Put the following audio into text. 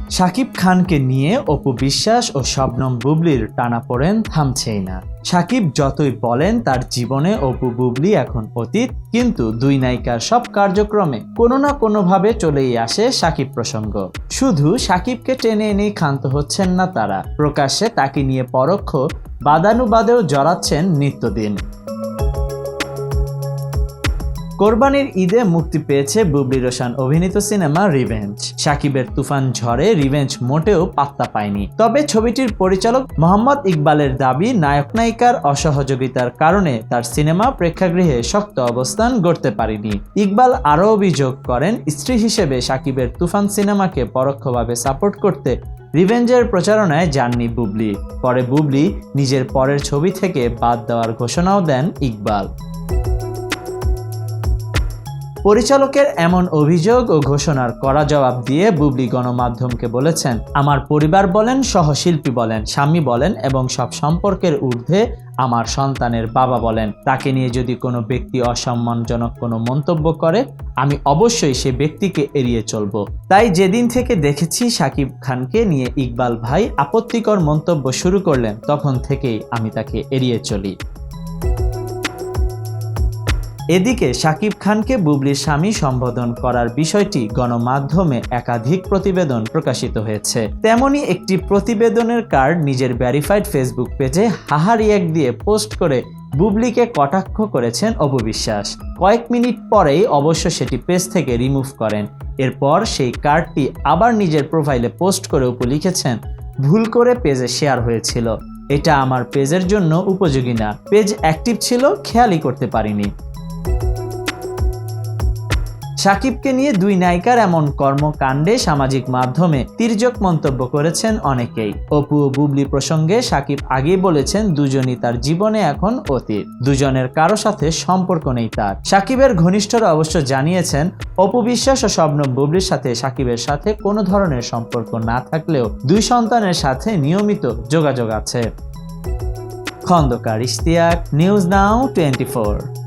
শাকিব খানকে নিয়ে অপু বিশ্বাস ও শবনম বুবলির টানাপোড়েন থামছেই না। শাকিব যতই বলেন তার জীবনে অপু বুবলি এখন অতীত, কিন্তু দুই নায়িকার সব কার্যক্রমে কোনো না কোনোভাবে চলেই আসে শাকিব প্রসঙ্গ। শুধু শাকিবকে টেনে এনেই ক্ষান্ত হচ্ছেন না তারা, প্রকাশ্যে তাকে নিয়ে পরোক্ষ বাদানুবাদেও জড়াচ্ছেন নিত্যদিন। কোরবানির ঈদে মুক্তি পেয়েছে বুবলি রোশান অভিনীত সিনেমা রিভেঞ্জ। শাকিবের তুফান ঝড়ে রিভেঞ্জ মোটেও পাত্তা পায়নি। তবে ছবিটির পরিচালক মোহাম্মদ ইকবালের দাবি, নায়ক নায়িকার অসহযোগিতার কারণে তার সিনেমা প্রেক্ষাগৃহে শক্ত অবস্থান গড়তে পারেনি। ইকবাল আরও অভিযোগ করেন, স্ত্রী হিসেবে শাকিবের তুফান সিনেমাকে পরোক্ষভাবে সাপোর্ট করতে রিভেঞ্জের প্রচারণায় যাননি বুবলি। পরে বুবলি নিজের পরের ছবি থেকে বাদ দেওয়ার ঘোষণাও দেন ইকবাল। পরিচালকের এমন অভিযোগ ও ঘোষণার কড়া জবাব দিয়ে বুবলি গণমাধ্যমকে বলেছেন, আমার পরিবার বলেন, সহশিল্পী বলেন, স্বামী বলেন এবং সব সম্পর্কের ঊর্ধ্বে আমার সন্তানের বাবা বলেন, তাকে নিয়ে যদি কোনো ব্যক্তি অসম্মানজনক কোনো মন্তব্য করে আমি অবশ্যই সে ব্যক্তিকে এড়িয়ে চলব। তাই যেদিন থেকে দেখেছি শাকিব খানকে নিয়ে ইকবাল ভাই আপত্তিকর মন্তব্য শুরু করলেন, তখন থেকেই আমি তাকে এড়িয়ে চলি। এদিকে শাকিব খানকে বুবলির স্বামী সম্বোধন করার বিষয়টি গণমাধ্যমে একাধিক প্রতিবেদন প্রকাশিত হয়েছে। তেমনি একটি প্রতিবেদনের কার্ড নিজের ভেরিফাইড ফেসবুক পেজে হাহা রিঅ্যাক্ট দিয়ে পোস্ট করে বুবলিকে কটাক্ষ করেছেন অপু বিশ্বাস। কয়েক মিনিট পরেই অবশ্য সেটি পেজ থেকে রিমুভ করেন। এরপর সেই কার্ডটি আবার নিজের প্রোফাইলে পোস্ট করে অপু লিখেছেন, ভুল করে পেজে শেয়ার হয়েছিল, এটা আমার পেজের জন্য উপযোগী না, পেজ অ্যাক্টিভ ছিল খেয়ালই করতে পারিনি। শাকিবকে নিয়ে দুই নায়িকার এমন কর্মকাণ্ডে সামাজিক মাধ্যমে তির্যক মন্তব্য করেছেন অনেকেই। অপু ও বুবলি প্রসঙ্গে শাকিব আগেই বলেছেন, দুজনই তার জীবনে এখন অতীত, দুজনের কারো সাথে সম্পর্ক নেই তার। শাকিবের ঘনিষ্ঠরা অবশ্য জানিয়েছেন, অপু বিশ্বাস ও শবনম বুবলির সাথে শাকিবের সাথে কোনো ধরনের সম্পর্ক না থাকলেও দুই সন্তানের সাথে নিয়মিত যোগাযোগ আছে। Khandaker Ishtiaq, news now 24।